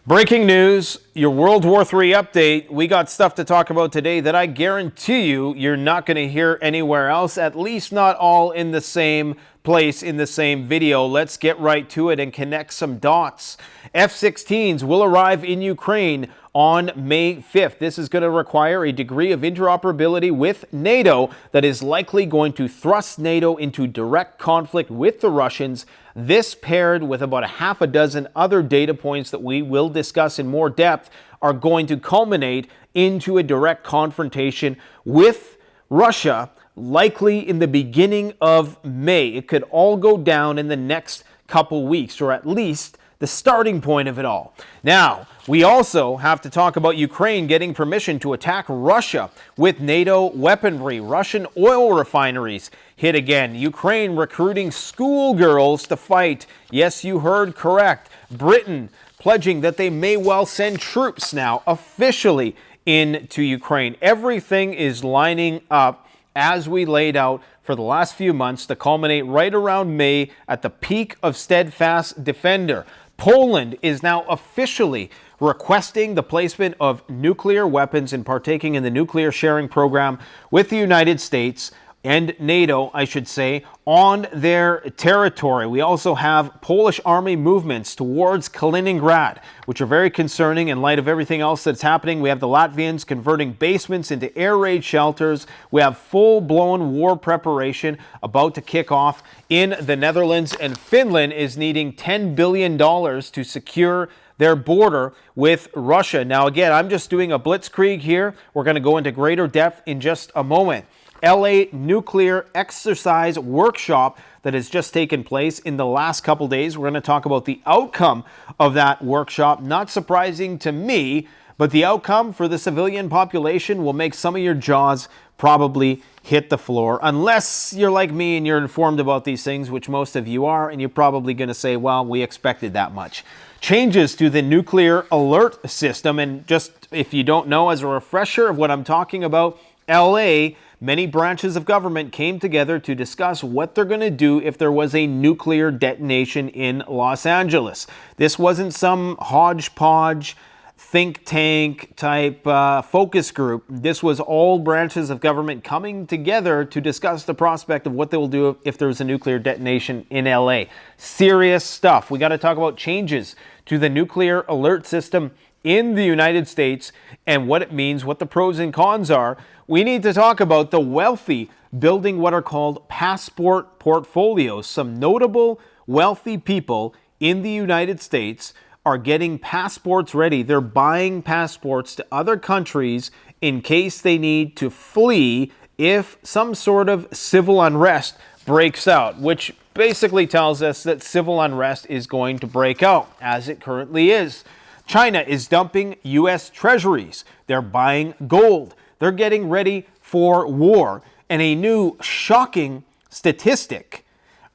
Breaking news, your World War III update. We got stuff to talk about today that I guarantee you're not going to hear anywhere else, at least not all in the same place in the same video. Let's get right to it and connect some dots. F-16s will arrive in Ukraine on May 5th. This is going to require a degree of interoperability with NATO that is likely going to thrust NATO into direct conflict with the Russians. This, paired with about a half a dozen other data points that we will discuss in more depth, are going to culminate into a direct confrontation with Russia, likely in the beginning of May. It could all go down in the next couple weeks, or at least the starting point of it all. Now, we also have to talk about Ukraine getting permission to attack Russia with NATO weaponry. Russian oil refineries hit again. Ukraine recruiting schoolgirls to fight. Yes, you heard correct. Britain pledging that they may well send troops now officially into Ukraine. Everything is lining up as we laid out for the last few months to culminate right around May at the peak of steadfast defender. Poland is now officially requesting the placement of nuclear weapons and partaking in the nuclear sharing program with the United States and NATO, I should say, on their territory. We also have Polish army movements towards Kaliningrad, which are very concerning in light of everything else that's happening. We have the Latvians converting basements into air raid shelters. We have full-blown war preparation about to kick off in the Netherlands, and Finland is needing $10 billion to secure their border with Russia. Now, again, I'm just doing a blitzkrieg here. We're going to go into greater depth in just a moment. LA nuclear exercise workshop that has just taken place in the last couple days. We're going to talk about the outcome of that workshop. Not surprising to me, but the outcome for the civilian population will make some of your jaws probably hit the floor, unless you're like me and you're informed about these things, which most of you are, and you're probably going to say, well, we expected that much. Changes to the nuclear alert system, and just if you don't know, as a refresher of what I'm talking about, LA, many branches of government came together to discuss what they're going to do if there was a nuclear detonation in Los Angeles. This wasn't some hodgepodge think tank type focus group. This was all branches of government coming together to discuss the prospect of what they will do if there's a nuclear detonation in LA. Serious stuff. We got to talk about changes to the nuclear alert system in the United States and what it means, what the pros and cons are. We need to talk about the wealthy building what are called passport portfolios. Some notable wealthy people in the United States are getting passports ready. They're buying passports to other countries in case they need to flee if some sort of civil unrest breaks out, which basically tells us that civil unrest is going to break out, as it currently is. China is dumping U.S. treasuries. They're buying gold. They're getting ready for war. And a new shocking statistic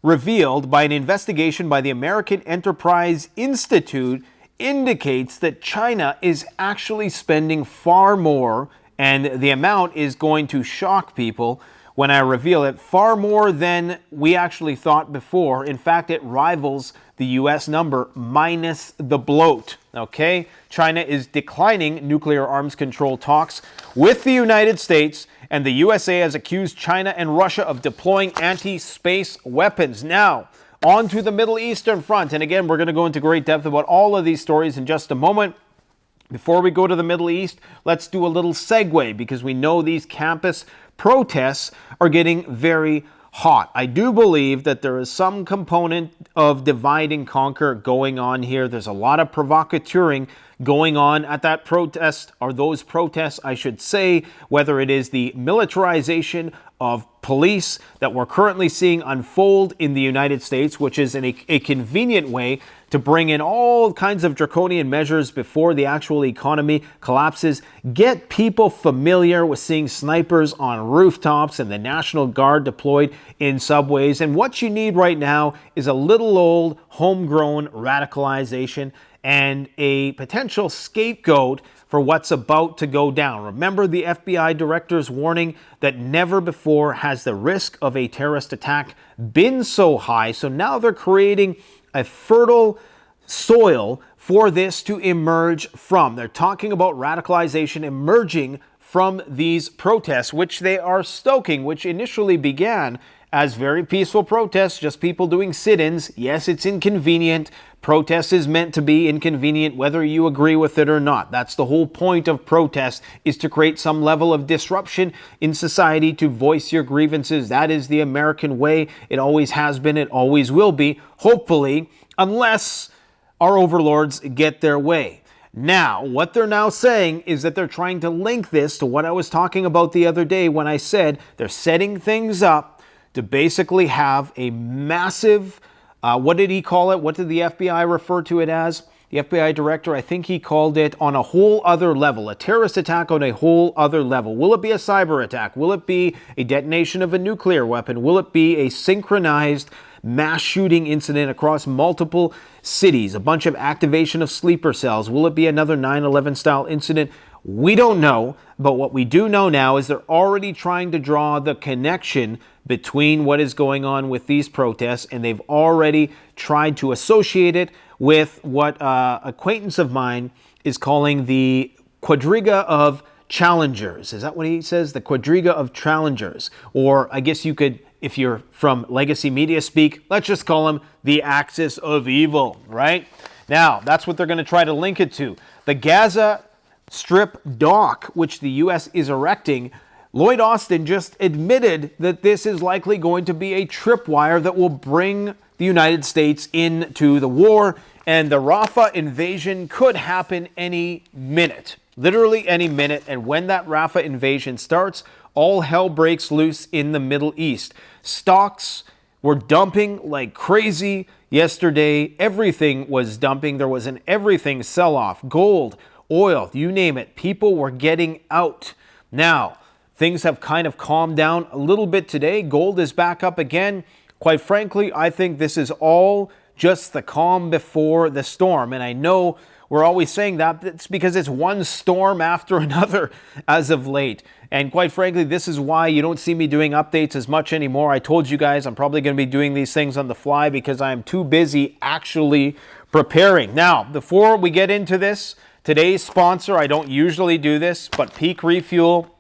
revealed by an investigation by the American Enterprise Institute indicates that China is actually spending far more, and the amount is going to shock people when I reveal it, far more than we actually thought before. In fact, it rivals the U.S. number minus the bloat. Okay? China is declining nuclear arms control talks with the United States, and the USA has accused China and Russia of deploying anti-space weapons. Now, on to the Middle Eastern front. And again, we're going to go into great depth about all of these stories in just a moment. Before we go to the Middle East, let's do a little segue, because we know these campus protests are getting very hot. I do believe that there is some component of divide and conquer going on here. There's a lot of provocateuring going on at that protest, or those protests, I should say, whether it is the militarization of police that we're currently seeing unfold in the United States, which is a convenient way to bring in all kinds of draconian measures before the actual economy collapses, get people familiar with seeing snipers on rooftops and the National Guard deployed in subways. And what you need right now is a little old homegrown radicalization and a potential scapegoat for what's about to go down. Remember the FBI director's warning that never before has the risk of a terrorist attack been so high. So now they're creating a fertile soil for this to emerge from. They're talking about radicalization emerging from these protests, which they are stoking, which initially began as very peaceful protests, just people doing sit-ins. Yes, it's inconvenient. Protest is meant to be inconvenient whether you agree with it or not. That's the whole point of protest, is to create some level of disruption in society, to voice your grievances. That is the American way. It always has been. It always will be, hopefully, unless our overlords get their way. Now, what they're now saying is that they're trying to link this to what I was talking about the other day when I said they're setting things up to basically have a massive, what did he call it? What did the FBI refer to it as? The FBI director, I think he called it on a whole other level, a terrorist attack on a whole other level. Will it be a cyber attack? Will it be a detonation of a nuclear weapon? Will it be a synchronized mass shooting incident across multiple cities? A bunch of activation of sleeper cells? Will it be another 9/11 style incident? We don't know, but what we do know now is they're already trying to draw the connection between what is going on with these protests, and they've already tried to associate it with what acquaintance of mine is calling the quadriga of challengers. Is that what he says? The quadriga of challengers. Or I guess you could, if you're from legacy media speak, let's just call them the axis of evil, right? Now, that's what they're going to try to link it to. The Gaza Strip dock, which the U.S. is erecting, Lloyd Austin just admitted that this is likely going to be a tripwire that will bring the United States into the war, and the Rafah invasion could happen any minute, literally any minute. And when that Rafah invasion starts, all hell breaks loose in the Middle East. Stocks were dumping like crazy yesterday. Everything was dumping. There was an everything sell-off. Gold, oil, you name it. People were getting out. Now, things have kind of calmed down a little bit today. Gold is back up again. Quite frankly, I think this is all just the calm before the storm. And I know we're always saying that. It's because it's one storm after another as of late. And quite frankly, this is why you don't see me doing updates as much anymore. I told you guys I'm probably going to be doing these things on the fly because I'm too busy actually preparing. Now, before we get into this, today's sponsor, I don't usually do this, but Peak Refuel,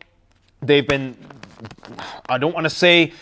they've been, I don't want to say,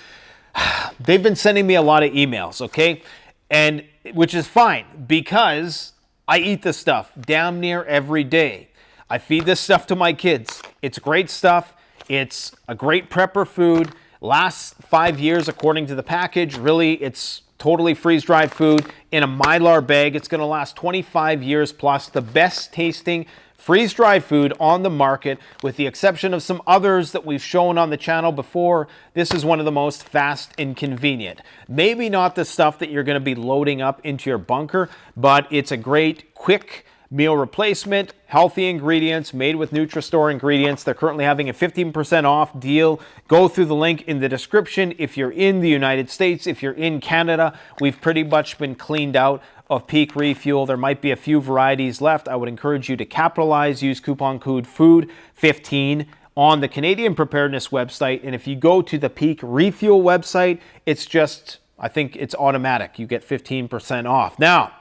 they've been sending me a lot of emails, okay? And which is fine because I eat this stuff damn near every day. I feed this stuff to my kids. It's great stuff. It's a great prepper food. Lasts 5 years according to the package. Really, it's totally freeze-dried food in a Mylar bag. It's going to last 25 years plus. The best tasting freeze-dried food on the market, with the exception of some others that we've shown on the channel before. This is one of the most fast and convenient. Maybe not the stuff that you're going to be loading up into your bunker, but it's a great, quick meal replacement, healthy ingredients made with Nutristore ingredients. They're currently having a 15% off deal. Go through the link in the description. If you're in the United States, if you're in Canada, we've pretty much been cleaned out of Peak Refuel. There might be a few varieties left. I would encourage you to capitalize, use coupon code FOOD15 on the Canadian Preparedness website. And if you go to the Peak Refuel website, it's just, I think it's automatic. You get 15% off. Now,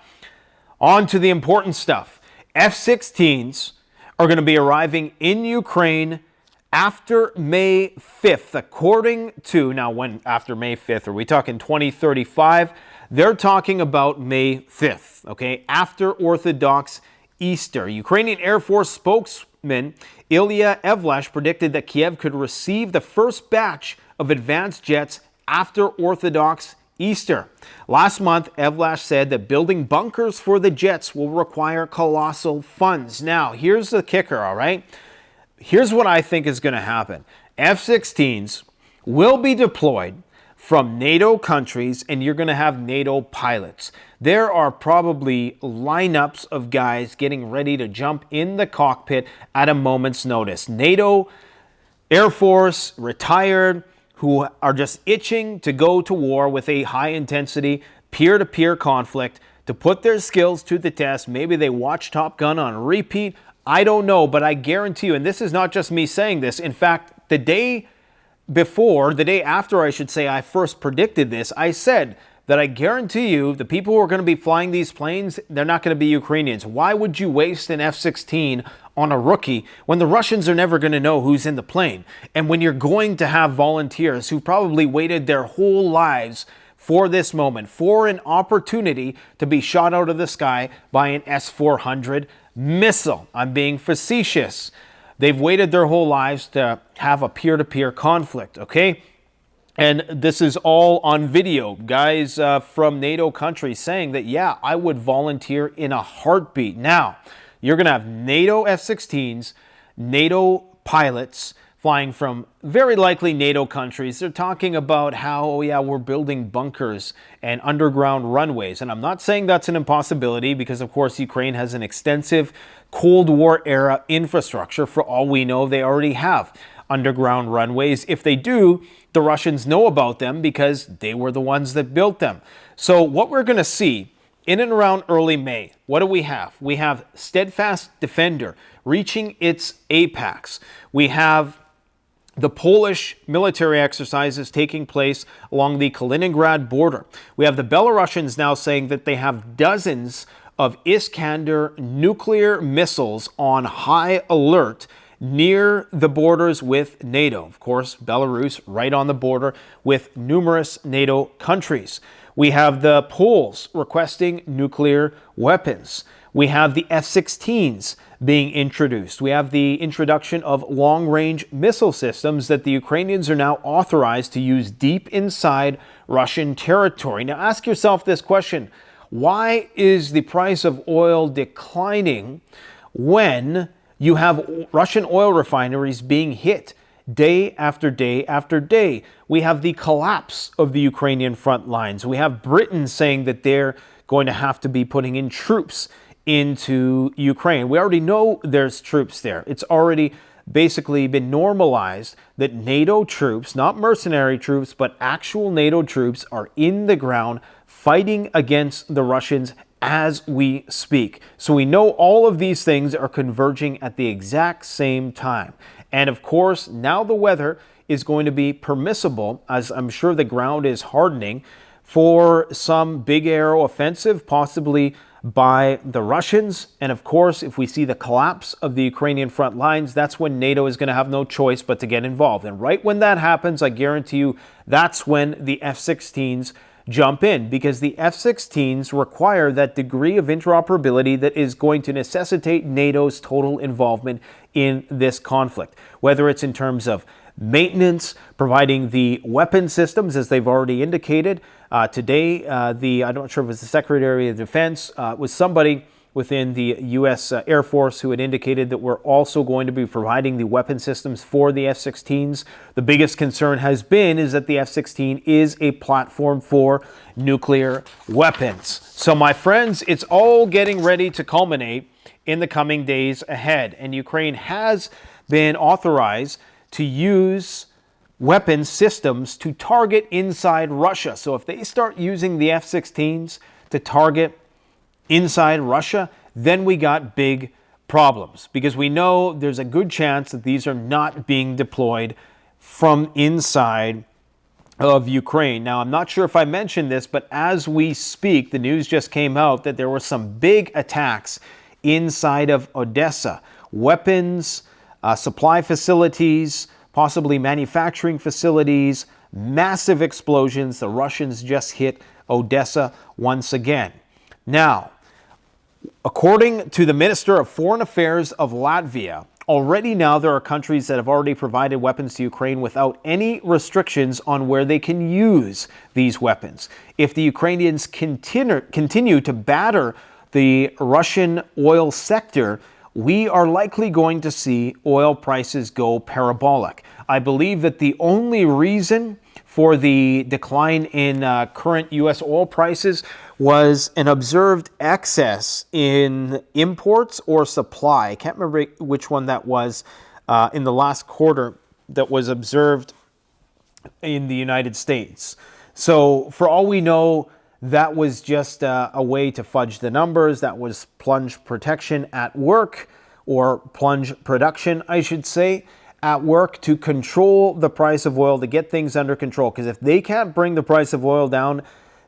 on to the important stuff. F-16s are going to be arriving in Ukraine after May 5th, according to, now when after May 5th, are we talking 2035? They're talking about May 5th, okay, after Orthodox Easter. Ukrainian Air Force spokesman Ilya Evlash predicted that Kiev could receive the first batch of advanced jets after Orthodox Easter. Last month, Evlash said that building bunkers for the jets will require colossal funds. Now, here's the kicker, all right? Here's what I think is going to happen. F-16s will be deployed from NATO countries, and you're going to have NATO pilots. There are probably lineups of guys getting ready to jump in the cockpit at a moment's notice. NATO, Air Force, retired, who are just itching to go to war with a high-intensity, peer-to-peer conflict to put their skills to the test. Maybe they watch Top Gun on repeat. I don't know, but I guarantee you, and this is not just me saying this. In fact, the day after, I should say, I first predicted this, I said that I guarantee you the people who are going to be flying these planes, they're not going to be Ukrainians. Why would you waste an F-16 on a rookie when the Russians are never going to know who's in the plane? And when you're going to have volunteers who probably waited their whole lives for this moment, for an opportunity to be shot out of the sky by an S-400 missile. I'm being facetious. They've waited their whole lives to have a peer-to-peer conflict, okay? And this is all on video. Guys from NATO countries saying that, yeah, I would volunteer in a heartbeat. Now, you're going to have NATO F-16s, NATO pilots flying from very likely NATO countries. They're talking about how, oh yeah, we're building bunkers and underground runways. And I'm not saying that's an impossibility because, of course, Ukraine has an extensive Cold War era infrastructure. For all we know, they already have underground runways. If they do, the Russians know about them because they were the ones that built them. So what we're going to see in and around early May, what do we have? We have Steadfast Defender reaching its apex. We have the Polish military exercises taking place along the Kaliningrad border. We have the Belarusians now saying that they have dozens of Iskander nuclear missiles on high alert near the borders with NATO. Of course, Belarus right on the border with numerous NATO countries. We have the Poles requesting nuclear weapons. We have the F-16s being introduced. We have the introduction of long-range missile systems that the Ukrainians are now authorized to use deep inside Russian territory. Now ask yourself this question: why is the price of oil declining when you have Russian oil refineries being hit day after day after day? We have the collapse of the Ukrainian front lines. We have Britain saying that they're going to have to be putting in troops into Ukraine. We already know there's troops there. It's already basically been normalized that NATO troops, not mercenary troops, but actual NATO troops are in the ground fighting against the Russians as we speak. So we know all of these things are converging at the exact same time. And of course, now the weather is going to be permissible, as I'm sure the ground is hardening, for some big air offensive, possibly by the Russians. And of course, if we see the collapse of the Ukrainian front lines, that's when NATO is going to have no choice but to get involved. And right when that happens, I guarantee you, that's when the F-16s jump in, because the F-16s require that degree of interoperability that is going to necessitate NATO's total involvement in this conflict, whether it's in terms of maintenance, providing the weapon systems, as they've already indicated. Today, I'm not sure if it was the Secretary of Defense, was somebody within the U.S. Air Force who had indicated that we're also going to be providing the weapon systems for the F-16s. The biggest concern has been is that the F-16 is a platform for nuclear weapons. So my friends, it's all getting ready to culminate in the coming days ahead. And Ukraine has been authorized to use weapon systems to target inside Russia. So if they start using the F-16s to target inside Russia, then we got big problems, because we know there's a good chance that these are not being deployed from inside of Ukraine. Now, I'm not sure if I mentioned this, but as we speak, the news just came out that there were some big attacks inside of Odessa. Weapons, supply facilities, possibly manufacturing facilities, massive explosions. The Russians just hit Odessa once again. Now, according to the Minister of Foreign Affairs of Latvia, already now there are countries that have already provided weapons to Ukraine without any restrictions on where they can use these weapons. If the Ukrainians continue to batter the Russian oil sector, we are likely going to see oil prices go parabolic. I believe that the only reason for the decline in current U.S. oil prices was an observed excess in imports or supply. I can't remember which one that was in the last quarter that was observed in the United States. So for all we know, that was just a way to fudge the numbers. That was plunge protection at work, or plunge production, I should say, at work, to control the price of oil, to get things under control. Because if they can't bring the price of oil down,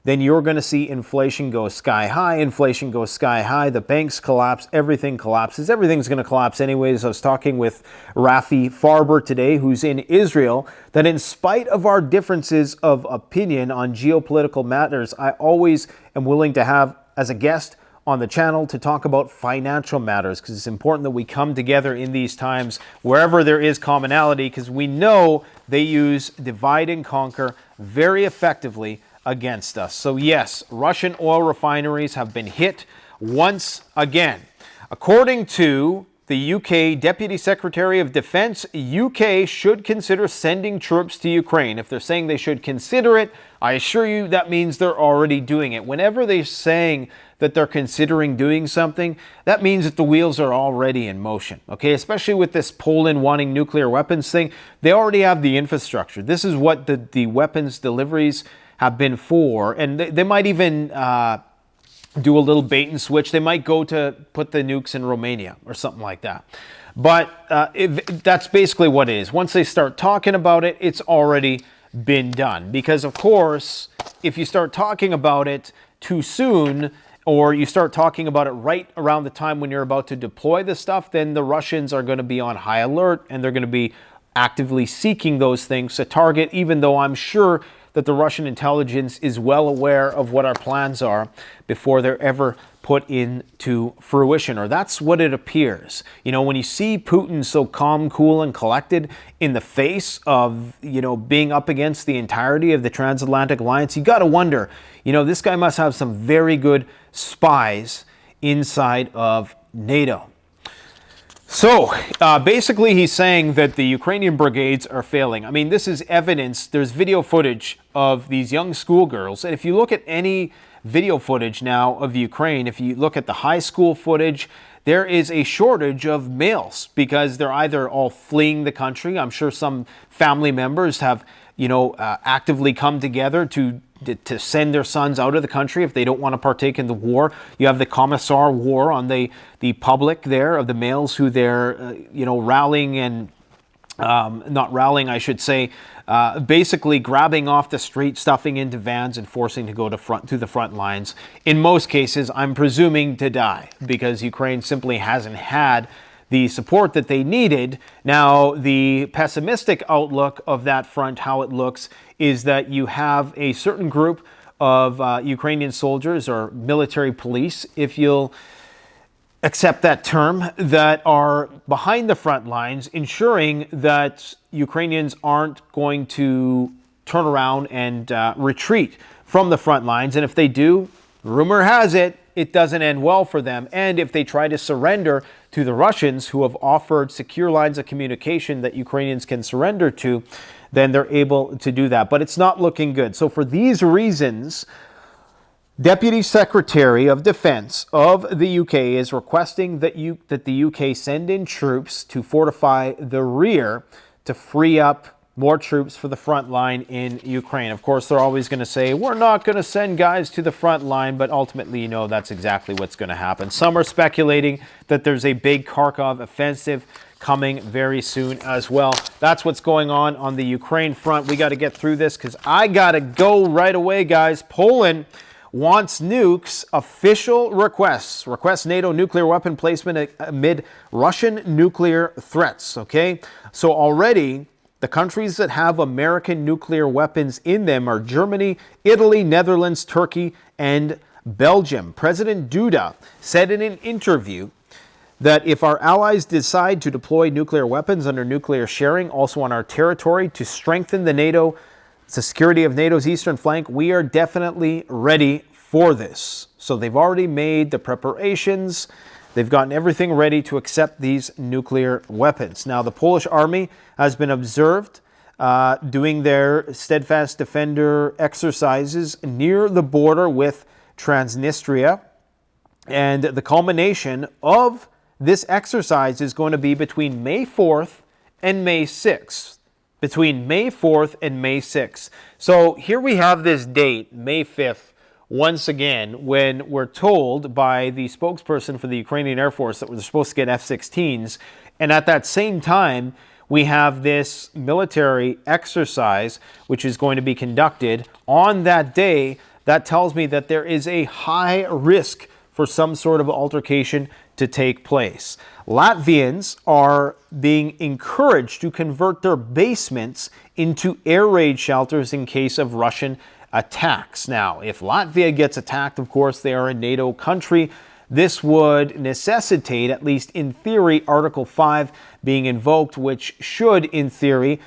then you're going to see inflation go sky high. Inflation goes sky high. The banks collapse. Everything collapses. Everything's going to collapse anyways. I was talking with Rafi Farber today, who's in Israel, that in spite of our differences of opinion on geopolitical matters, I always am willing to have as a guest on the channel to talk about financial matters, because it's important that we come together in these times wherever there is commonality, because we know they use divide and conquer very effectively against us. So yes, Russian oil refineries have been hit once again. According to the UK Deputy Secretary of Defense, UK should consider sending troops to Ukraine. If they're saying they should consider it, I assure you that means they're already doing it. Whenever they're saying that they're considering doing something, that means that the wheels are already in motion. Okay, especially with this Poland wanting nuclear weapons thing, they already have the infrastructure. This is what the weapons deliveries have been for, and they might even do a little bait and switch. They might go to put the nukes in Romania or something like that. But that's basically what it is. Once they start talking about it, it's already been done. Because of course, if you start talking about it too soon, or you start talking about it right around the time when you're about to deploy the stuff, then the Russians are going to be on high alert, and they're going to be actively seeking those things to target, even though I'm sure that the Russian intelligence is well aware of what our plans are before they're ever put into fruition, or that's what it appears. You know, when you see Putin so calm, cool, and collected in the face of, you know, being up against the entirety of the transatlantic alliance, you got to wonder, you know, this guy must have some very good spies inside of NATO. So basically he's saying that the Ukrainian brigades are failing. I mean, this is evidence. There's video footage of these young schoolgirls. And if you look at any video footage now of Ukraine, if you look at the high school footage, there is a shortage of males because they're either all fleeing the country. I'm sure some family members have, you know, actively come together to send their sons out of the country if they don't want to partake in the war. You have the Commissar war on the public there of the males who they're, you know, rallying and, not rallying, I should say, basically grabbing off the street, stuffing into vans and forcing to go to the front lines. In most cases, I'm presuming to die because Ukraine simply hasn't had the support that they needed. Now, the pessimistic outlook of that front, how it looks, is that you have a certain group of Ukrainian soldiers or military police, if you'll accept that term, that are behind the front lines, ensuring that Ukrainians aren't going to turn around and retreat from the front lines. And if they do, rumor has it, it doesn't end well for them. And if they try to surrender to the Russians, who have offered secure lines of communication that Ukrainians can surrender to, then they're able to do that. But it's not looking good. So for these reasons, Deputy Secretary of Defense of the UK is requesting that the UK send in troops to fortify the rear to free up more troops for the front line in Ukraine. Of course, they're always going to say, we're not going to send guys to the front line, but ultimately, you know, that's exactly what's going to happen. Some are speculating that there's a big Kharkov offensive coming very soon as well. That's what's going on the Ukraine front. We got to get through this because I got to go right away, guys. Poland wants nukes. Official requests NATO nuclear weapon placement amid Russian nuclear threats. Okay, so already the countries that have American nuclear weapons in them are Germany, Italy, Netherlands, Turkey, and Belgium. President Duda said in an interview that if our allies decide to deploy nuclear weapons under nuclear sharing also on our territory to strengthen the security of NATO's eastern flank, we are definitely ready for this. So they've already made the preparations. They've gotten everything ready to accept these nuclear weapons. Now, the Polish army has been observed doing their steadfast defender exercises near the border with Transnistria. And the culmination of this exercise is going to be between May 4th and May 6th. Between May 4th and May 6th. So here we have this date, May 5th, once again, when we're told by the spokesperson for the Ukrainian Air Force that we're supposed to get F-16s. And at that same time, we have this military exercise, which is going to be conducted on that day that tells me that there is a high risk for some sort of altercation to take place. Latvians are being encouraged to convert their basements into air raid shelters in case of Russian attacks. Now, if Latvia gets attacked, of course, they are a NATO country. This would necessitate, at least in theory, Article 5 being invoked, which should, in theory,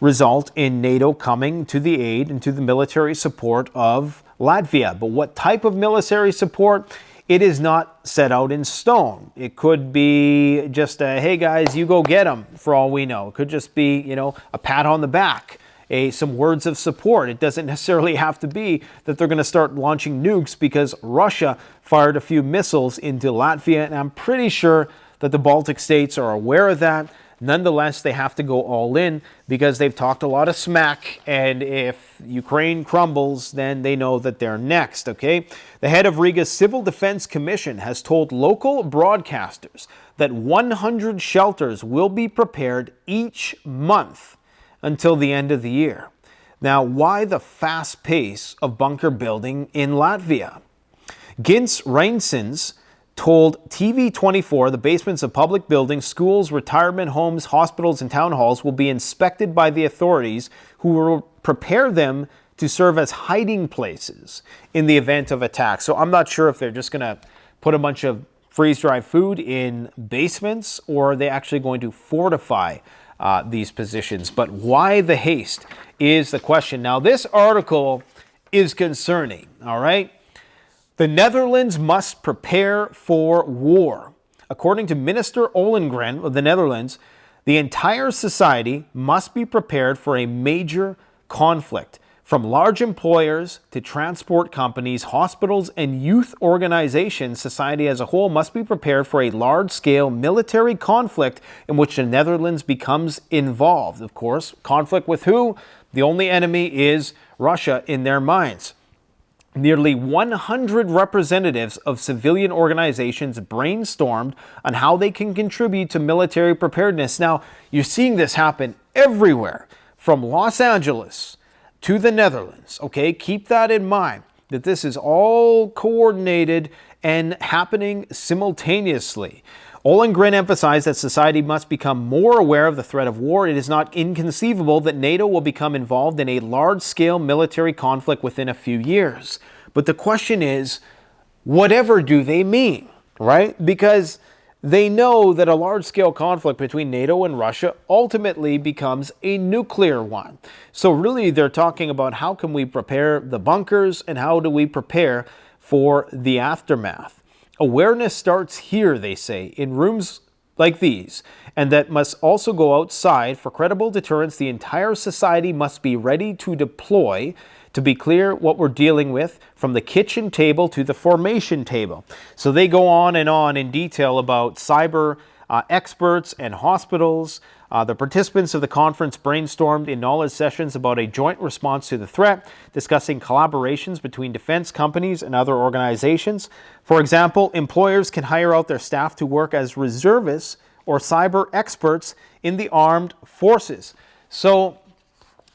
result in NATO coming to the aid and to the military support of Latvia. But what type of military support? It is not set out in stone. It could be just a, hey guys, you go get them, for all we know. It could just be, a pat on the back, some words of support. It doesn't necessarily have to be that they're going to start launching nukes because Russia fired a few missiles into Latvia, and I'm pretty sure that the Baltic states are aware of that. Nonetheless, they have to go all in because they've talked a lot of smack, and if Ukraine crumbles, then they know that they're next, okay? The head of Riga's Civil Defense Commission has told local broadcasters that 100 shelters will be prepared each month until the end of the year. Now, why the fast pace of bunker building in Latvia? Gins Reinsens told TV24 the basements of public buildings, schools, retirement homes, hospitals, and town halls will be inspected by the authorities who will prepare them to serve as hiding places in the event of attack. So I'm not sure if they're just going to put a bunch of freeze-dried food in basements or are they actually going to fortify these positions. But why the haste is the question. Now, this article is concerning, all right? The Netherlands must prepare for war. According to Minister Ollengren of the Netherlands, the entire society must be prepared for a major conflict. From large employers to transport companies, hospitals, and youth organizations, society as a whole must be prepared for a large-scale military conflict in which the Netherlands becomes involved. Of course, conflict with who? The only enemy is Russia in their minds. Nearly 100 representatives of civilian organizations brainstormed on how they can contribute to military preparedness. Now, you're seeing this happen everywhere, from Los Angeles to the Netherlands, okay? Keep that in mind, that this is all coordinated and happening simultaneously. Ollengren emphasized that society must become more aware of the threat of war. It is not inconceivable that NATO will become involved in a large-scale military conflict within a few years. But the question is, whatever do they mean, right? Because they know that a large-scale conflict between NATO and Russia ultimately becomes a nuclear one. So really, they're talking about how can we prepare the bunkers and how do we prepare for the aftermath. Awareness starts here, they say, in rooms like these, and that must also go outside. For credible deterrence, the entire society must be ready to deploy. To be clear, what we're dealing with from the kitchen table to the formation table. So they go on in detail about cyber experts and hospitals. The participants of the conference brainstormed in knowledge sessions about a joint response to the threat, discussing collaborations between defense companies and other organizations. For example, employers can hire out their staff to work as reservists or cyber experts in the armed forces. So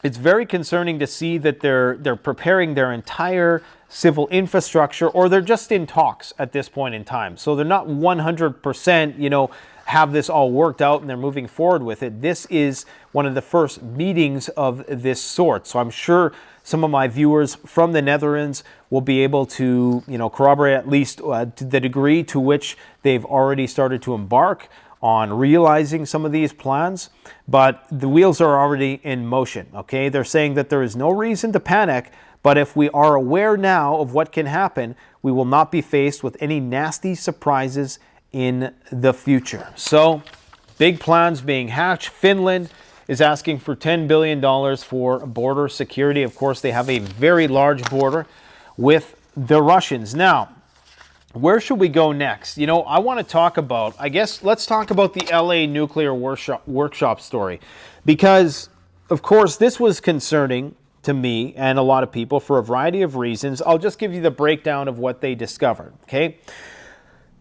it's very concerning to see that they're preparing their entire civil infrastructure, or they're just in talks at this point in time. So they're not 100%, have this all worked out and they're moving forward with it. This is one of the first meetings of this sort. So I'm sure some of my viewers from the Netherlands will be able to, corroborate at least to the degree to which they've already started to embark on realizing some of these plans, but the wheels are already in motion, okay? They're saying that there is no reason to panic, but if we are aware now of what can happen, we will not be faced with any nasty surprises in the future. So, big plans being hatched. Finland is asking for $10 billion for border security. Of course, they have a very large border with the Russians. Now, where should we go next? I want to talk about, let's talk about the LA nuclear workshop story. Because, of course, this was concerning to me and a lot of people for a variety of reasons. I'll just give you the breakdown of what they discovered, okay?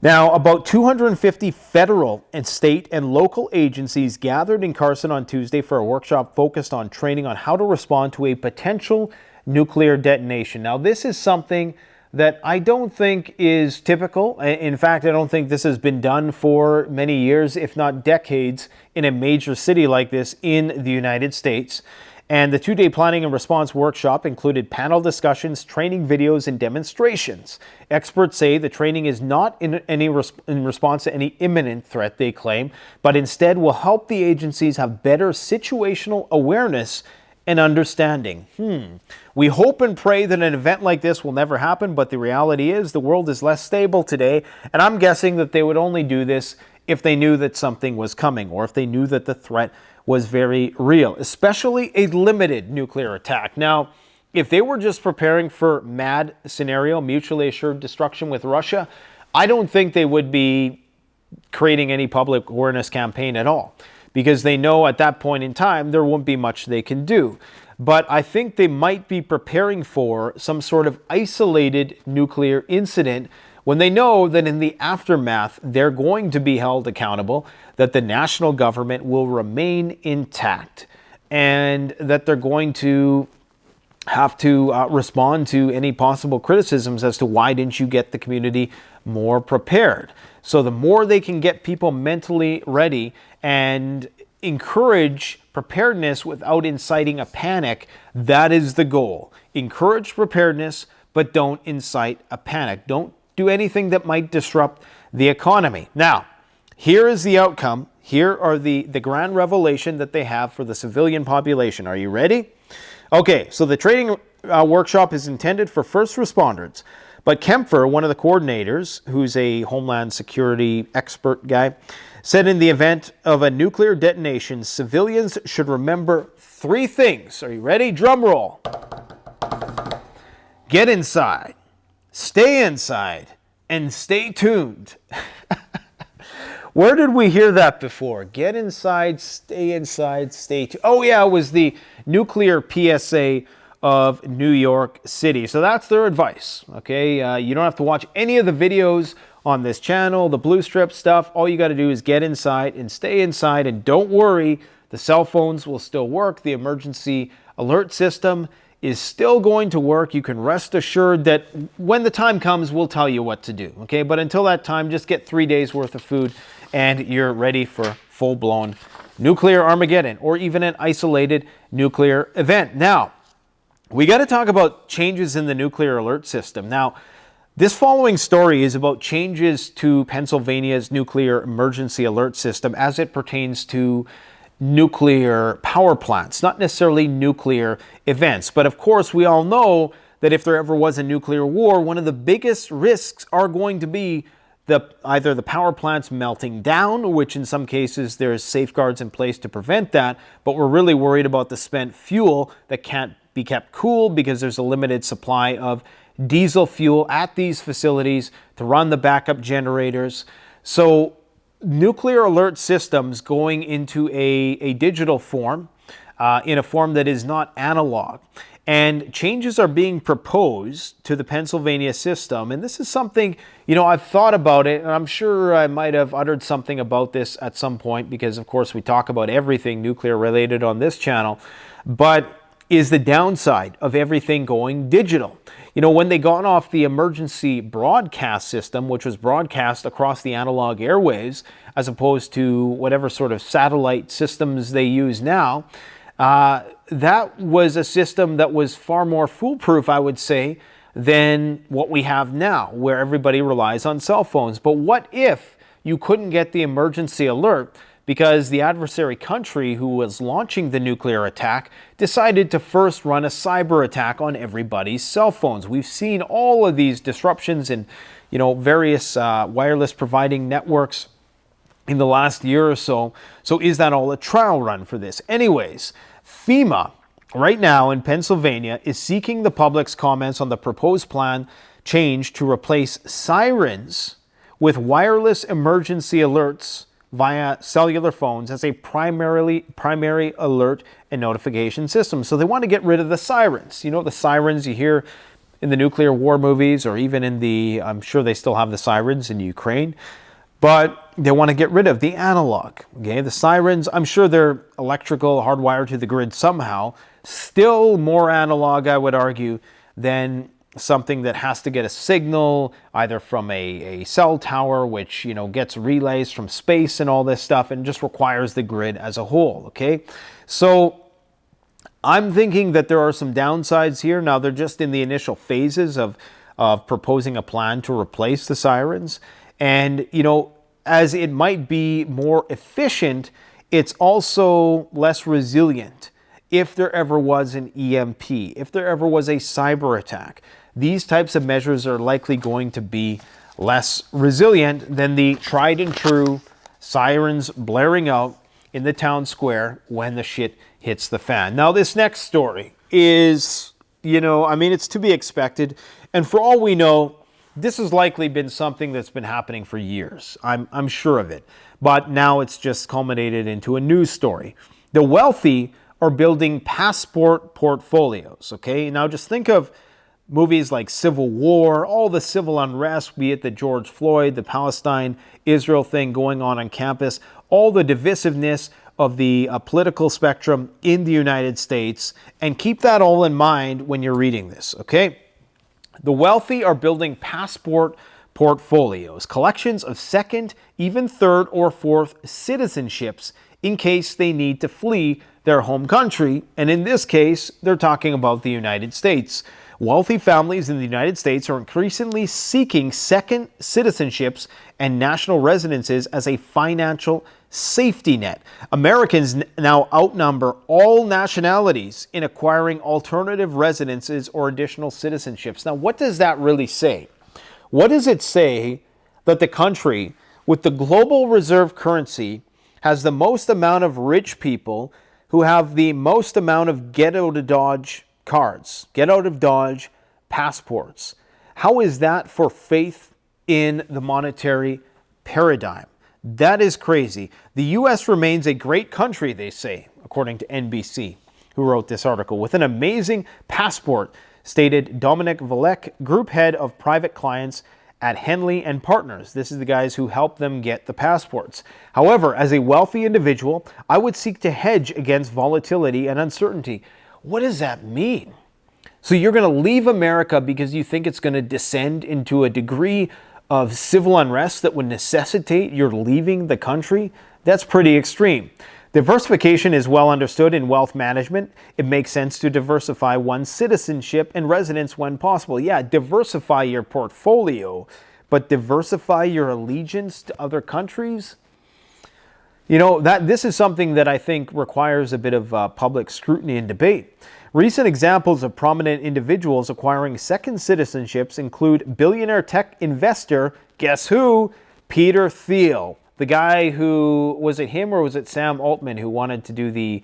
Now, about 250 federal and state and local agencies gathered in Carson on Tuesday for a workshop focused on training on how to respond to a potential nuclear detonation. Now, this is something that I don't think is typical. In fact, I don't think this has been done for many years, if not decades, in a major city like this in the United States. And the two-day planning and response workshop included panel discussions, training videos, and demonstrations. Experts say the training is not in response to any imminent threat, they claim, but instead will help the agencies have better situational awareness and understanding. We hope and pray that an event like this will never happen, but the reality is the world is less stable today, and I'm guessing that they would only do this if they knew that something was coming, or if they knew that the threat was very real, especially a limited nuclear attack. Now, if they were just preparing for MAD scenario, mutually assured destruction with Russia, I don't think they would be creating any public awareness campaign at all, because they know at that point in time there won't be much they can do. But I think they might be preparing for some sort of isolated nuclear incident when they know that in the aftermath they're going to be held accountable, that the national government will remain intact, and that they're going to have to respond to any possible criticisms as to why didn't you get the community more prepared. So the more they can get people mentally ready and encourage preparedness without inciting a panic, that is the goal. Encourage preparedness, but don't incite a panic. Don't do anything that might disrupt the economy. Now, here is the outcome. Here are the grand revelation that they have for the civilian population. Are you ready? Okay, so the training workshop is intended for first responders, but Kempfer, one of the coordinators, who's a Homeland Security expert guy, said in the event of a nuclear detonation, civilians should remember 3 things. Are you ready? Drum roll. Get inside, stay inside, and stay tuned. Where did we hear that before? Get inside, stay tuned. Oh yeah, it was the nuclear PSA of New York City. So that's their advice, okay? You don't have to watch any of the videos on this channel, the blue strip stuff. All you got to do is get inside and stay inside, and don't worry, the cell phones will still work. The emergency alert system is still going to work. You can rest assured that when the time comes, we'll tell you what to do, okay? But until that time, just get 3 days worth of food and you're ready for full-blown nuclear Armageddon, or even an isolated nuclear event. Now, we got to talk about changes in the nuclear alert system. Now, this following story is about changes to Pennsylvania's nuclear emergency alert system as it pertains to nuclear power plants, not necessarily nuclear events. But of course, we all know that if there ever was a nuclear war, one of the biggest risks are going to be either the power plants melting down, which in some cases there's safeguards in place to prevent that, but we're really worried about the spent fuel that can't be kept cool because there's a limited supply of diesel fuel at these facilities to run the backup generators. So nuclear alert systems going into a digital form, in a form that is not analog. And changes are being proposed to the Pennsylvania system. And this is something, you know, I've thought about it, and I'm sure I might have uttered something about this at some point because, of course, we talk about everything nuclear related on this channel. But is the downside of everything going digital? You know, when they got off the emergency broadcast system, which was broadcast across the analog airwaves, as opposed to whatever sort of satellite systems they use now, that was a system that was far more foolproof, I would say, than what we have now, where everybody relies on cell phones. But what if you couldn't get the emergency alert because the adversary country who was launching the nuclear attack decided to first run a cyber attack on everybody's cell phones? We've seen all of these disruptions in, you know, various wireless providing networks in the last year or so. So is that all a trial run for this? Anyways, FEMA right now in Pennsylvania is seeking the public's comments on the proposed plan change to replace sirens with wireless emergency alerts via cellular phones as a primary alert and notification system. So they want to get rid of the sirens. You know, the sirens you hear in the nuclear war movies, or even in the, I'm sure they still have the sirens in Ukraine. but they want to get rid of the analog. Okay, the sirens, I'm sure they're electrical, hardwired to the grid somehow. Still more analog, I would argue, than something that has to get a signal either from a cell tower, which, gets relays from space and all this stuff, and just requires the grid as a whole. Okay, so I'm thinking that there are some downsides here. Now, they're just in the initial phases of proposing a plan to replace the sirens. And, as it might be more efficient, it's also less resilient. If there ever was an EMP, if there ever was a cyber attack, these types of measures are likely going to be less resilient than the tried and true sirens blaring out in the town square when the shit hits the fan. Now, this next story is, it's to be expected. And for all we know, this has likely been something that's been happening for years. I'm sure of it. But now it's just culminated into a news story. The wealthy are building passport portfolios, okay? Now just think of movies like Civil War, all the civil unrest, be it the George Floyd, the Palestine-Israel thing going on campus, all the divisiveness of the political spectrum in the United States, and keep that all in mind when you're reading this, okay? The wealthy are building passport portfolios, collections of second, even third or fourth citizenships in case they need to flee their home country. And in this case, they're talking about the United States. Wealthy families in the United States are increasingly seeking second citizenships and national residences as a financial safety net. Americans now outnumber all nationalities in acquiring alternative residences or additional citizenships. Now, what does that really say? What does it say that the country with the global reserve currency has the most amount of rich people who have the most amount of get out of Dodge cards, get out of Dodge passports? How is that for faith in the monetary paradigm? That is crazy. The U.S. remains a great country, they say, according to NBC, who wrote this article, with an amazing passport, stated Dominic Valek, group head of private clients at Henley and Partners. This is the guys who help them get the passports. However, as a wealthy individual, I would seek to hedge against volatility and uncertainty. What does that mean? So you're going to leave America because you think it's going to descend into a degree of civil unrest that would necessitate your leaving the country? That's pretty extreme. Diversification is well understood in wealth management. It makes sense to diversify one's citizenship and residence when possible. Yeah, diversify your portfolio, but diversify your allegiance to other countries? This is something that I think requires a bit of public scrutiny and debate. Recent examples of prominent individuals acquiring second citizenships include billionaire tech investor, guess who? Peter Thiel. The guy who, was it him or was it Sam Altman who wanted to do the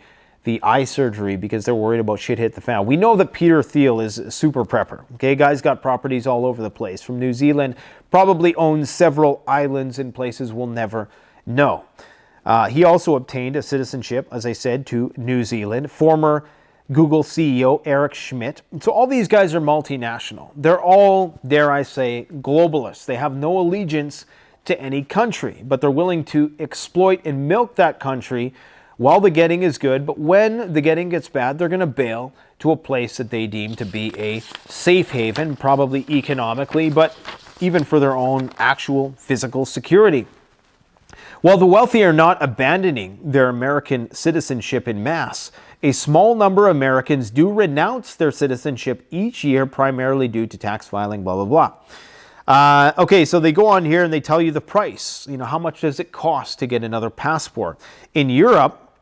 eye surgery because they're worried about shit hit the fan? We know that Peter Thiel is a super prepper. Okay, guy's got properties all over the place. From New Zealand, probably owns several islands in places we'll never know. He also obtained a citizenship, as I said, to New Zealand. Former Google CEO Eric Schmidt. So all these guys are multinational. They're all, dare I say, globalists. They have no allegiance to any country, but they're willing to exploit and milk that country while the getting is good. But when the getting gets bad, they're going to bail to a place that they deem to be a safe haven, probably economically, but even for their own actual physical security. While the wealthy are not abandoning their American citizenship en masse, a small number of Americans do renounce their citizenship each year, primarily due to tax filing, blah, blah, blah. Okay, so they go on here and they tell you the price. How much does it cost to get another passport? In Europe,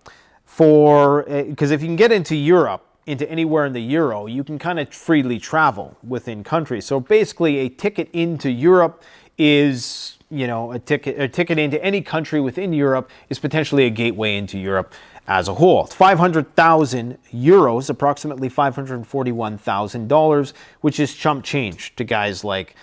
because if you can get into Europe, into anywhere in the Euro, you can kind of freely travel within countries. So basically a ticket into Europe is, a ticket into any country within Europe is potentially a gateway into Europe as a whole. It's 500,000 euros, approximately $541,000, which is chump change to guys like,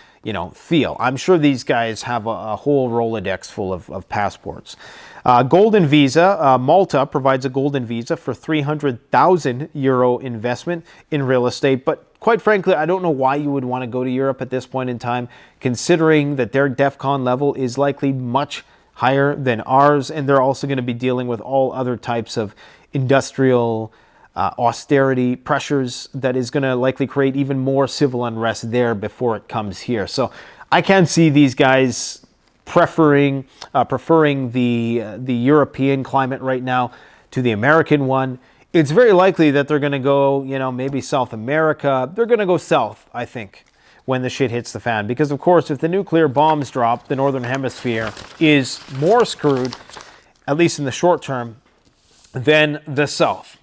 Thiel. I'm sure these guys have a whole Rolodex full of passports. Golden Visa, Malta provides a golden visa for 300,000 euro investment in real estate, but quite frankly, I don't know why you would want to go to Europe at this point in time, considering that their DEFCON level is likely much higher than ours, and they're also going to be dealing with all other types of industrial austerity pressures that is going to likely create even more civil unrest there before it comes here. So I can see these guys preferring the European climate right now to the American one. It's very likely that they're going to go, maybe South America. They're going to go south, I think, when the shit hits the fan. Because, of course, if the nuclear bombs drop, the Northern Hemisphere is more screwed, at least in the short term, than the South.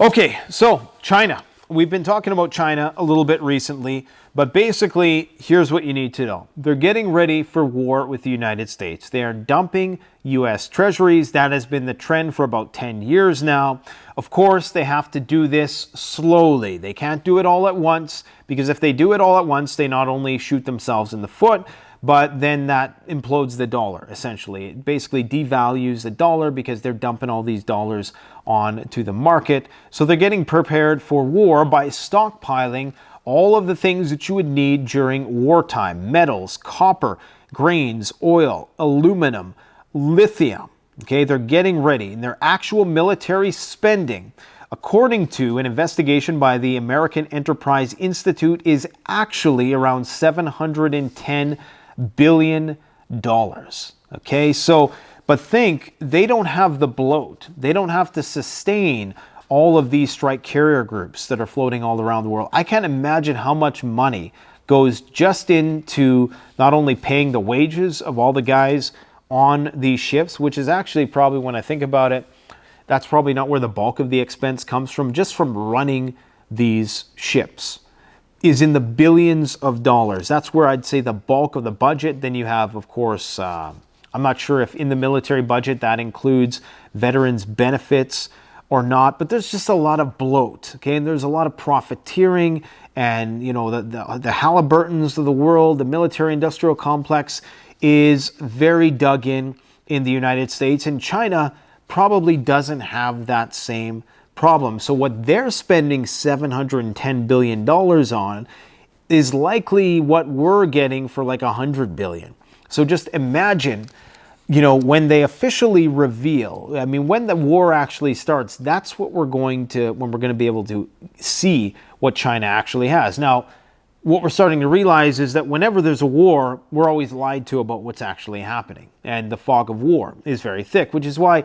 Okay, so China. We've been talking about China a little bit recently, but basically, here's what you need to know. They're getting ready for war with the United States. They are dumping U.S. treasuries. That has been the trend for about 10 years now. Of course, they have to do this slowly. They can't do it all at once, because if they do it all at once, they not only shoot themselves in the foot, but then that implodes the dollar, essentially. It basically devalues the dollar because they're dumping all these dollars onto the market. So they're getting prepared for war by stockpiling all of the things that you would need during wartime: metals, copper, grains, oil, aluminum, lithium. Okay, they're getting ready, and their actual military spending, according to an investigation by the American Enterprise Institute, is actually around $710 billion. Okay, so, but think, they don't have the bloat. They don't have to sustain all of these strike carrier groups that are floating all around the world. I can't imagine how much money goes just into not only paying the wages of all the guys on these ships, which is actually probably, when I think about it, that's probably not where the bulk of the expense comes from. Just from running these ships is in the billions of dollars. That's where I'd say the bulk of the budget. Then you have, of course, I'm not sure if in the military budget that includes veterans benefits or not, but there's just a lot of bloat, okay? And there's a lot of profiteering, and the Halliburtons of the world, the military-industrial complex is very dug in the United States, and China probably doesn't have that same problem. So what they're spending $710 billion on is likely what we're getting for like $100 billion. So just imagine, when they officially reveal, when the war actually starts, that's what when we're going to be able to see what China actually has. Now, what we're starting to realize is that whenever there's a war, we're always lied to about what's actually happening. And the fog of war is very thick, which is why,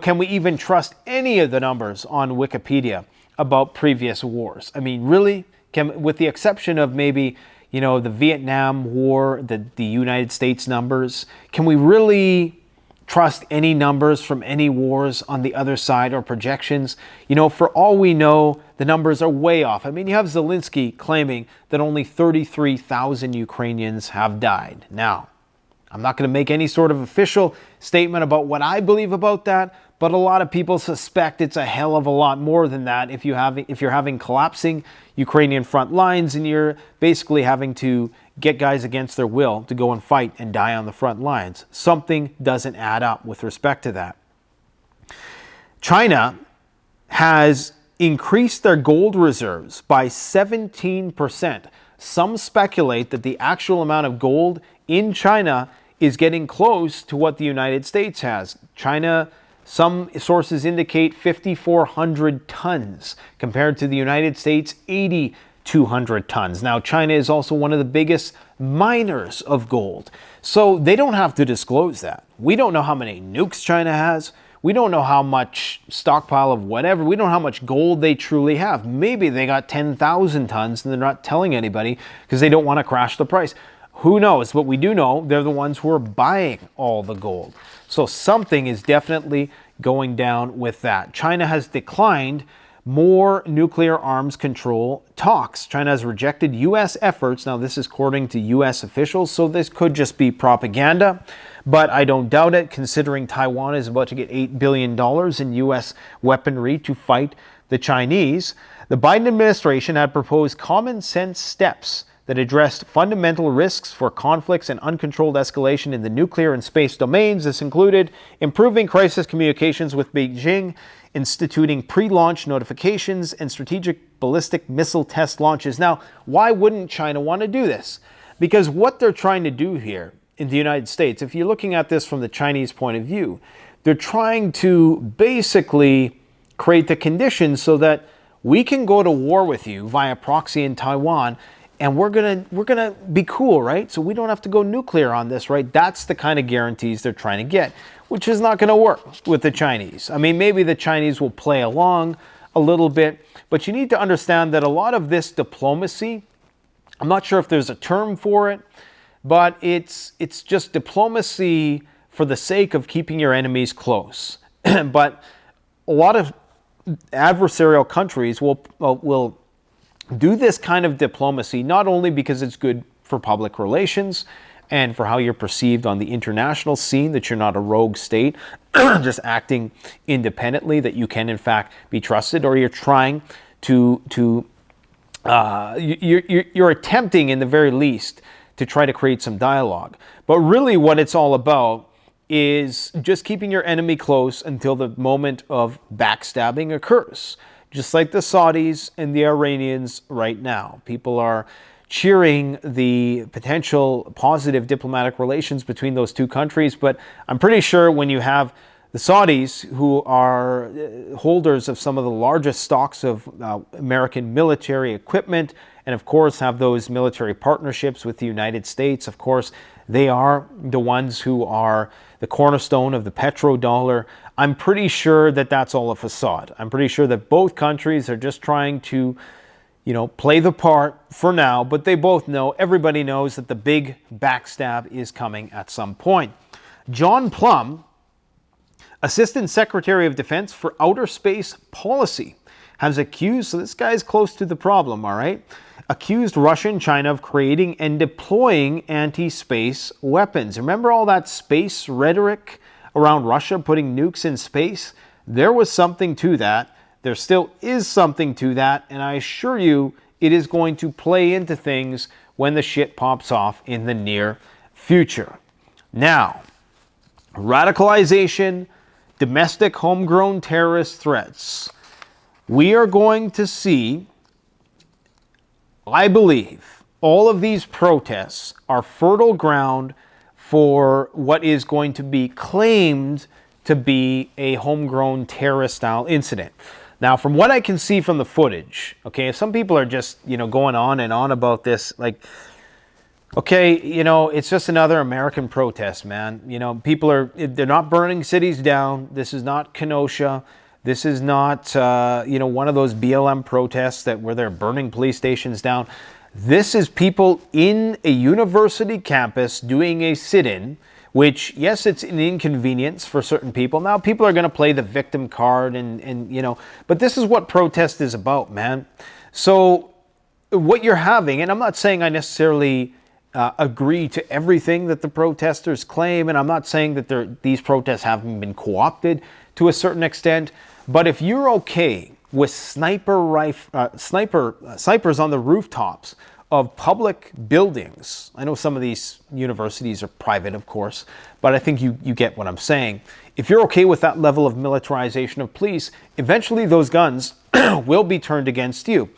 can we even trust any of the numbers on Wikipedia about previous wars? Really? With the exception of maybe, the Vietnam War, the United States numbers, can we really trust any numbers from any wars on the other side or projections? For all we know, the numbers are way off. You have Zelensky claiming that only 33,000 Ukrainians have died. Now, I'm not going to make any sort of official statement about what I believe about that, but a lot of people suspect it's a hell of a lot more than that if you're having collapsing Ukrainian front lines and you're basically having to get guys against their will to go and fight and die on the front lines. Something doesn't add up with respect to that. China has increased their gold reserves by 17%. Some speculate that the actual amount of gold in China is getting close to what the United States has. China, some sources indicate 5,400 tons compared to the United States 8,200 tons. Now, China is also one of the biggest miners of gold, so they don't have to disclose that. We don't know how many nukes China has. We don't know how much stockpile of whatever. We don't know how much gold they truly have. Maybe they got 10,000 tons and they're not telling anybody because they don't want to crash the price. Who knows? But we do know they're the ones who are buying all the gold. So something is definitely going down with that. China has declined more nuclear arms control talks. China has rejected U.S. efforts. Now, this is according to U.S. officials, so this could just be propaganda, but I don't doubt it, considering Taiwan is about to get $8 billion in U.S. weaponry to fight the Chinese. The Biden administration had proposed common sense steps that addressed fundamental risks for conflicts and uncontrolled escalation in the nuclear and space domains. This included improving crisis communications with Beijing, instituting pre-launch notifications, and strategic ballistic missile test launches. Now, why wouldn't China want to do this? Because what they're trying to do here in the United States, if you're looking at this from the Chinese point of view, they're trying to basically create the conditions so that we can go to war with you via proxy in Taiwan, and we're gonna be cool, right? So we don't have to go nuclear on this, right? That's the kind of guarantees they're trying to get, which is not going to work with the Chinese. I mean, maybe the Chinese will play along a little bit, but you need to understand that a lot of this diplomacy, I'm not sure if there's a term for it, but it's just diplomacy for the sake of keeping your enemies close. But a lot of adversarial countries will do this kind of diplomacy, not only because it's good for public relations and for how you're perceived on the international scene, that you're not a rogue state just acting independently, that you can in fact be trusted, or you're trying to you're attempting in the very least to try to create some dialogue. But really what it's all about is just keeping your enemy close until the moment of backstabbing occurs. Just like the Saudis and the Iranians right now. People are cheering the potential positive diplomatic relations between those two countries, but I'm pretty sure when you have the Saudis, who are holders of some of the largest stocks of American military equipment, and of course have those military partnerships with the United States, of course, they are the ones who are the cornerstone of the petrodollar. I'm pretty sure that that's all a facade. I'm pretty sure that both countries are just trying to, play the part for now, but they both know, everybody knows that the big backstab is coming at some point. John Plum, Assistant Secretary of Defense for Outer Space Policy, has accused, so this guy's close to the problem, all right, accused Russia and China of creating and deploying anti-space weapons. Remember all that space rhetoric around Russia putting nukes in space? There was something to that. There still is something to that, and I assure you it is going to play into things when the shit pops off in the near future. Now, radicalization, domestic homegrown terrorist threats. We are going to see, I believe, all of these protests are fertile ground for what is going to be claimed to be a homegrown terrorist-style incident. Now, from what I can see from the footage, okay, some people are just, going on and on about this, like, okay, it's just another American protest, man. They're not burning cities down. This is not Kenosha. This is not, one of those BLM protests where they're burning police stations down. This is people in a university campus doing a sit-in, which, yes, it's an inconvenience for certain people. Now, people are going to play the victim card but this is what protest is about, man. So what you're having, and I'm not saying I necessarily agree to everything that the protesters claim, and I'm not saying that these protests haven't been co-opted to a certain extent, but if you're okay with snipers on the rooftops of public buildings, I know some of these universities are private, of course, but I think you get what I'm saying. If you're okay with that level of militarization of police, eventually those guns will be turned against you.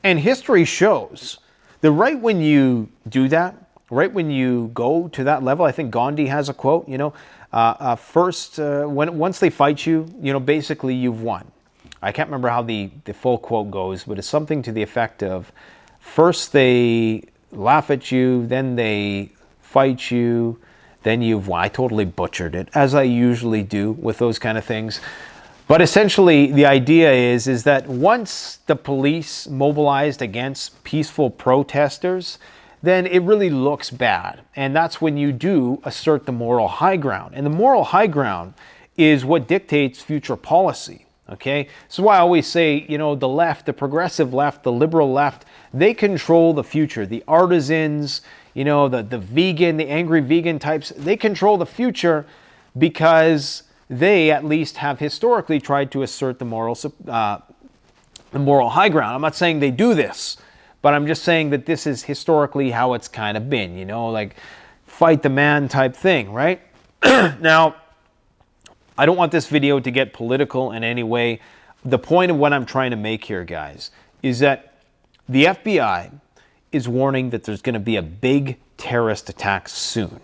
And history shows that right when you do that, right when you go to that level, I think Gandhi has a quote, once they fight you, basically you've won. I can't remember how the full quote goes, but it's something to the effect of, first they laugh at you, then they fight you, then you've won. I totally butchered it, as I usually do with those kind of things. But essentially, the idea is that once the police mobilized against peaceful protesters, then it really looks bad. And that's when you do assert the moral high ground. And the moral high ground is what dictates future policy. Okay, so why I always say, the left, the progressive left, the liberal left, they control the future. The artisans, the vegan, the angry vegan types, they control the future because they at least have historically tried to assert the moral high ground. I'm not saying they do this, but I'm just saying that this is historically how it's kind of been, you know, like fight the man type thing, right? Now, I don't want this video to get political in any way. The point of what I'm trying to make here, guys, is that the FBI is warning that there's going to be a big terrorist attack soon.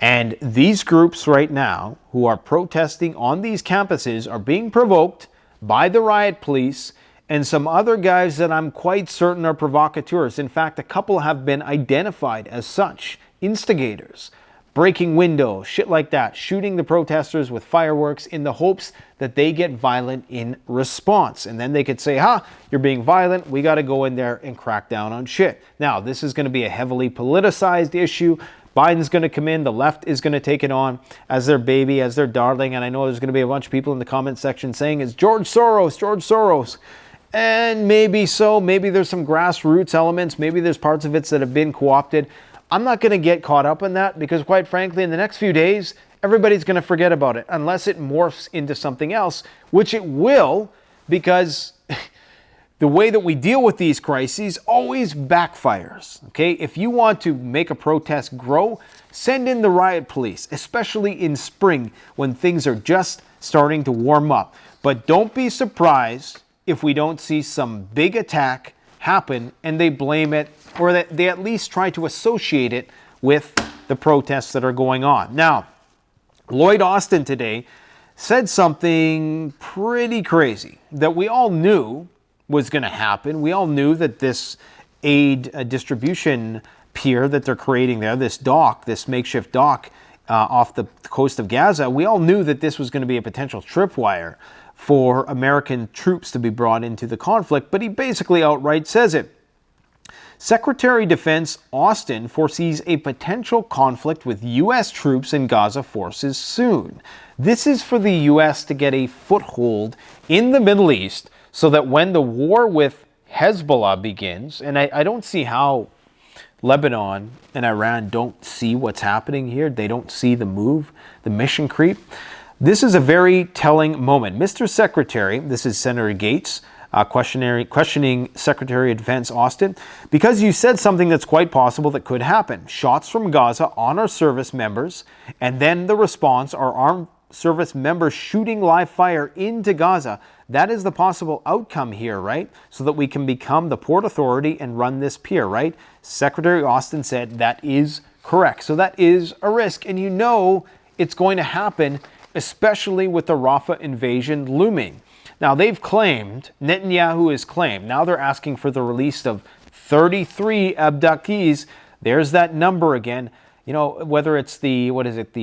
And these groups right now who are protesting on these campuses are being provoked by the riot police and some other guys that I'm quite certain are provocateurs. In fact, a couple have been identified as such, instigators, breaking windows, shit like that, shooting the protesters with fireworks in the hopes that they get violent in response. And then they could say, you're being violent, we got to go in there and crack down on shit. Now, this is going to be a heavily politicized issue. Biden's going to come in, the left is going to take it on as their baby, as their darling, and I know there's going to be a bunch of people in the comment section saying it's George Soros, George Soros. And maybe so, maybe there's some grassroots elements, maybe there's parts of it that have been co-opted. I'm not going to get caught up in that because, quite frankly, in the next few days, everybody's going to forget about it unless it morphs into something else, which it will, because the way that we deal with these crises always backfires, okay? If you want to make a protest grow, send in the riot police, especially in spring when things are just starting to warm up. But don't be surprised if we don't see some big attack happen and they blame it, or that they at least try to associate it with the protests that are going on. Now, Lloyd Austin today said something pretty crazy that we all knew was going to happen. We all knew that this aid distribution pier that they're creating there, this dock, this makeshift dock off the coast of Gaza, we all knew that this was going to be a potential tripwire for American troops to be brought into the conflict, but he basically outright says it. Secretary of Defense Austin foresees a potential conflict with U.S. troops and Gaza forces soon. This is for the U.S. to get a foothold in the Middle East so that when the war with Hezbollah begins, and I don't see how Lebanon and Iran don't see what's happening here. They don't see the move, the mission creep. This is a very telling moment. Mr. Secretary, this is Senator Gates, questioning Secretary of Defense Austin, because you said something that's quite possible that could happen. Shots from Gaza on our service members, and then the response are armed service members shooting live fire into Gaza. That is the possible outcome here, right? So that we can become the Port Authority and run this pier, right? Secretary Austin said that is correct. So that is a risk, and you know it's going to happen, especially with the Rafah invasion looming. Now, they've claimed, Netanyahu has claimed, now they're asking for the release of 33 abductees. There's that number again. You know, whether it's the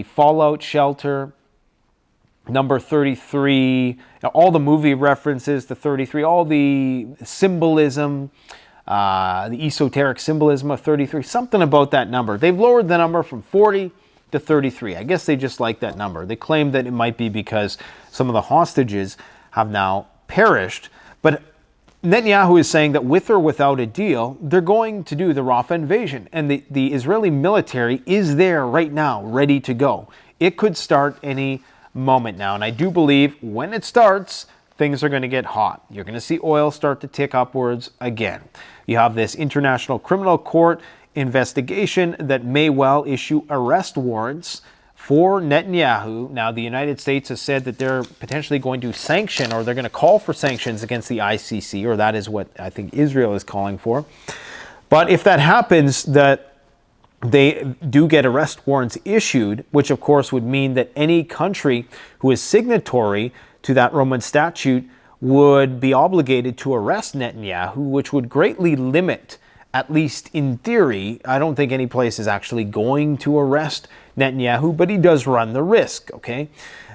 fallout shelter, number 33, all the movie references to 33, all the symbolism, the esoteric symbolism of 33, something about that number. They've lowered the number from 40 to 33. I guess they just like that number. They claim that it might be because some of the hostages have now perished. But Netanyahu is saying that with or without a deal, they're going to do the Rafah invasion. And the Israeli military is there right now, ready to go. It could start any moment now. And I do believe when it starts, things are going to get hot. You're going to see oil start to tick upwards again. You have this International Criminal Court investigation that may well issue arrest warrants for Netanyahu. Now, the United States has said that they're potentially going to sanction, or they're going to call for sanctions against the ICC, or that is what I think Israel is calling for. But if that happens, that they do get arrest warrants issued, which of course would mean that any country who is signatory to that Roman statute would be obligated to arrest Netanyahu, which would greatly limit, at least in theory, I don't think any place is actually going to arrest Netanyahu, but he does run the risk, okay?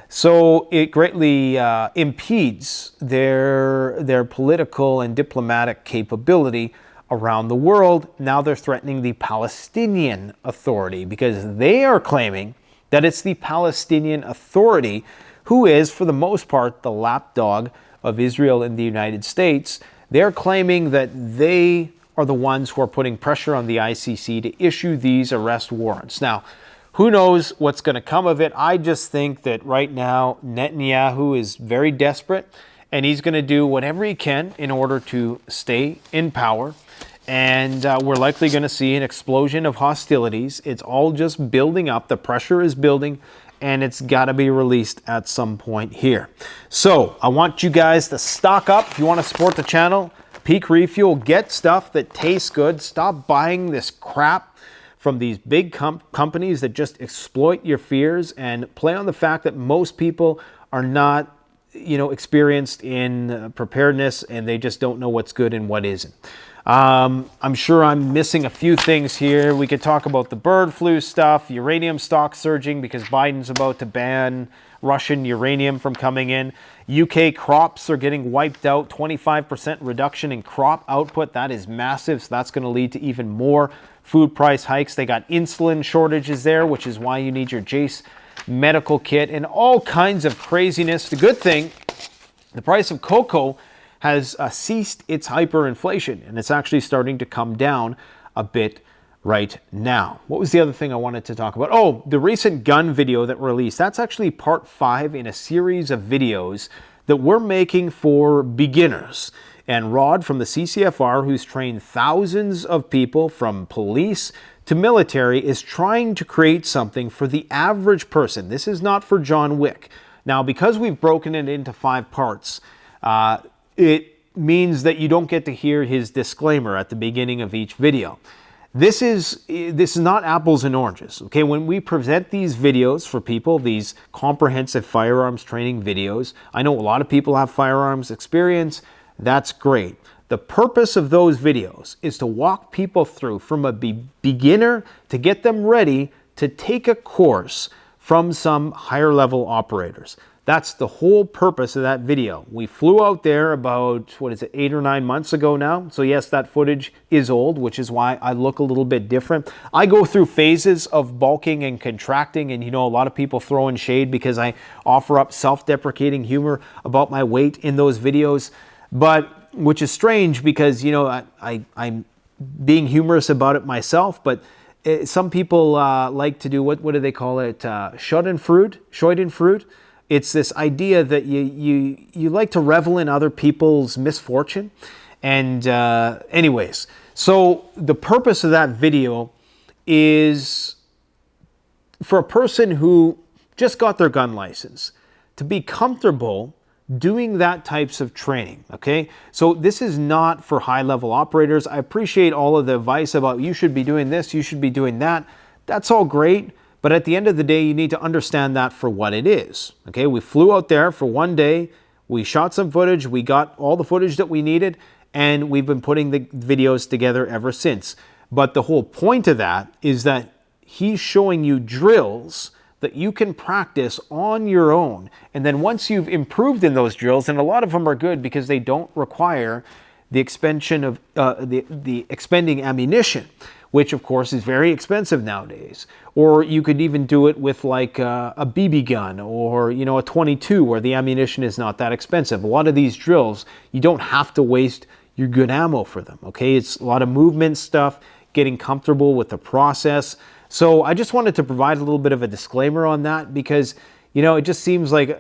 So it greatly impedes their political and diplomatic capability around the world. Now they're threatening the Palestinian Authority because they are claiming that it's the Palestinian Authority who is, for the most part, the lapdog of Israel and the United States. They're claiming that they are the ones who are putting pressure on the ICC to issue these arrest warrants. Now, who knows what's going to come of it? I just think that right now Netanyahu is very desperate, and he's going to do whatever he can in order to stay in power. and we're likely going to see an explosion of hostilities. It's all just building up. The pressure is building, and it's got to be released at some point here. So I want you guys to stock up. If you want to support the channel, Peak Refuel, get stuff that tastes good. Stop buying this crap from these big companies that just exploit your fears and play on the fact that most people are not, you know, experienced in preparedness, and they just don't know what's good and what isn't. I'm sure I'm missing a few things here. We could talk about the bird flu stuff, uranium stock surging because Biden's about to ban Russian uranium from coming in. UK crops are getting wiped out, 25% reduction in crop output. That is massive, so that's going to lead to even more food price hikes. They got insulin shortages there, which is why you need your Jace medical kit and all kinds of craziness. The good thing, the price of cocoa has ceased its hyperinflation, and it's actually starting to come down a bit right now. What was the other thing I wanted to talk about? Oh, the recent gun video that released. That's actually part 5 in a series of videos that we're making for beginners. And Rod from the CCFR, who's trained thousands of people from police to military, is trying to create something for the average person. This is not for John Wick. Now, because we've broken it into 5 parts, it means that you don't get to hear his disclaimer at the beginning of each video. This is not apples and oranges, okay? When we present these videos for people, these comprehensive firearms training videos, I know a lot of people have firearms experience. That's great. The purpose of those videos is to walk people through from a beginner to get them ready to take a course from some higher level operators. That's the whole purpose of that video. We flew out there about, 8 or 9 months ago now. So yes, that footage is old, which is why I look a little bit different. I go through phases of bulking and contracting, and you know, a lot of people throw in shade because I offer up self-deprecating humor about my weight in those videos. But, which is strange because, you know, I'm being humorous about it myself, but some people like to do, what do they call it? Schadenfreude. It's this idea that you like to revel in other people's misfortune. And anyways, so the purpose of that video is for a person who just got their gun license to be comfortable doing that types of training, okay? So this is not for high-level operators. I appreciate all of the advice about you should be doing this, you should be doing that. That's all great. But at the end of the day, you need to understand that for what it is. Okay, we flew out there for one day, we shot some footage, we got all the footage that we needed, and we've been putting the videos together ever since. But the whole point of that is that he's showing you drills that you can practice on your own. And then once you've improved in those drills, and a lot of them are good because they don't require the expansion of the expending ammunition, which of course is very expensive nowadays. Or you could even do it with like a BB gun or, you know, a 22 where the ammunition is not that expensive. A lot of these drills, you don't have to waste your good ammo for them, okay? It's a lot of movement stuff, getting comfortable with the process. So I just wanted to provide a little bit of a disclaimer on that because, you know, it just seems like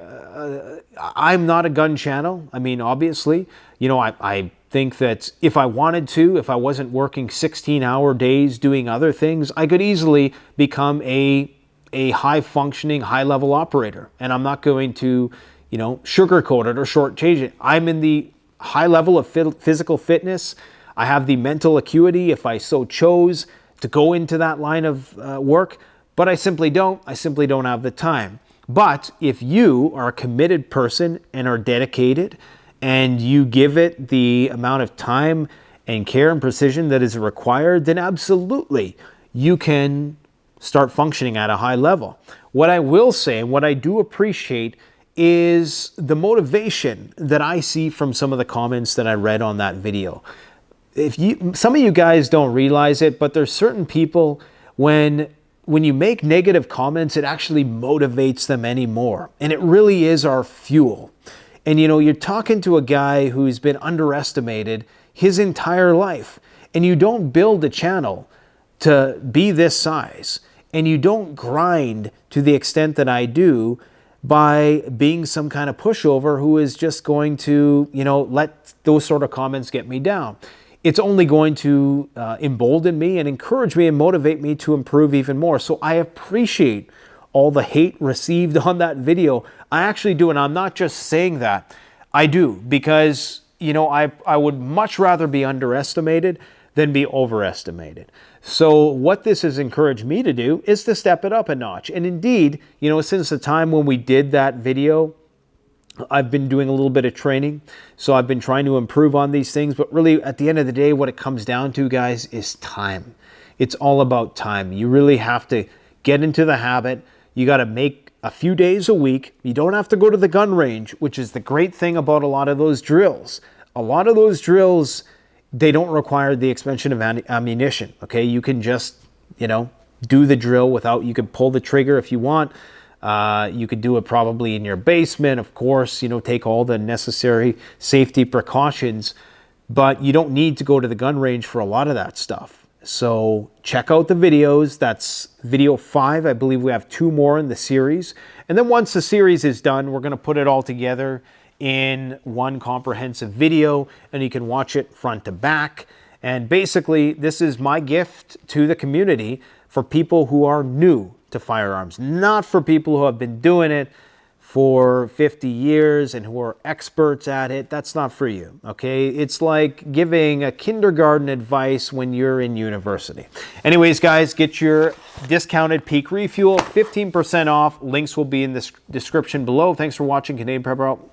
I'm not a gun channel. I mean, obviously, you know, I think that if I wanted to, if I wasn't working 16-hour days doing other things, I could easily become a high-functioning, high-level operator. And I'm not going to, you know, sugarcoat it or shortchange it. I'm in the high level of physical fitness. I have the mental acuity, if I so chose, to go into that line of work, but I simply don't. I simply don't have the time. But if you are a committed person and are dedicated, and you give it the amount of time and care and precision that is required, then absolutely you can start functioning at a high level. What I will say, and what I do appreciate, is the motivation that I see from some of the comments that I read on that video. Some of you guys don't realize it, but there's certain people, when you make negative comments, it actually motivates them anymore. And it really is our fuel. And you know, you're talking to a guy who's been underestimated his entire life, and you don't build a channel to be this size, and you don't grind to the extent that I do by being some kind of pushover who is just going to, you know, let those sort of comments get me down. it's only going to embolden me and encourage me and motivate me to improve even more. So I appreciate all the hate received on that video. I actually do, and I'm not just saying that. I do, because, you know, I would much rather be underestimated than be overestimated. So what this has encouraged me to do is to step it up a notch. And indeed, you know, since the time when we did that video, I've been doing a little bit of training. So I've been trying to improve on these things. But really, at the end of the day, what it comes down to, guys, is time. It's all about time. You really have to get into the habit. You got to make a few days a week. You don't have to go to the gun range, which is the great thing about a lot of those drills. A lot of those drills, they don't require the expension of ammunition, okay? You can just, you know, do the drill without, you could pull the trigger if you want. You could do it probably in your basement, of course, you know, take all the necessary safety precautions, but you don't need to go to the gun range for a lot of that stuff. So check out the videos. That's video 5. I believe we have 2 more in the series. And then once the series is done, we're going to put it all together in one comprehensive video, and you can watch it front to back. And basically, this is my gift to the community for people who are new to firearms, not for people who have been doing it for 50 years and who are experts at it. That's not for you, okay? It's like giving a kindergarten advice when you're in university. Anyways, guys, get your discounted Peak Refuel, 15% off. Links will be in the description below. Thanks for watching. Canadian Prepper out.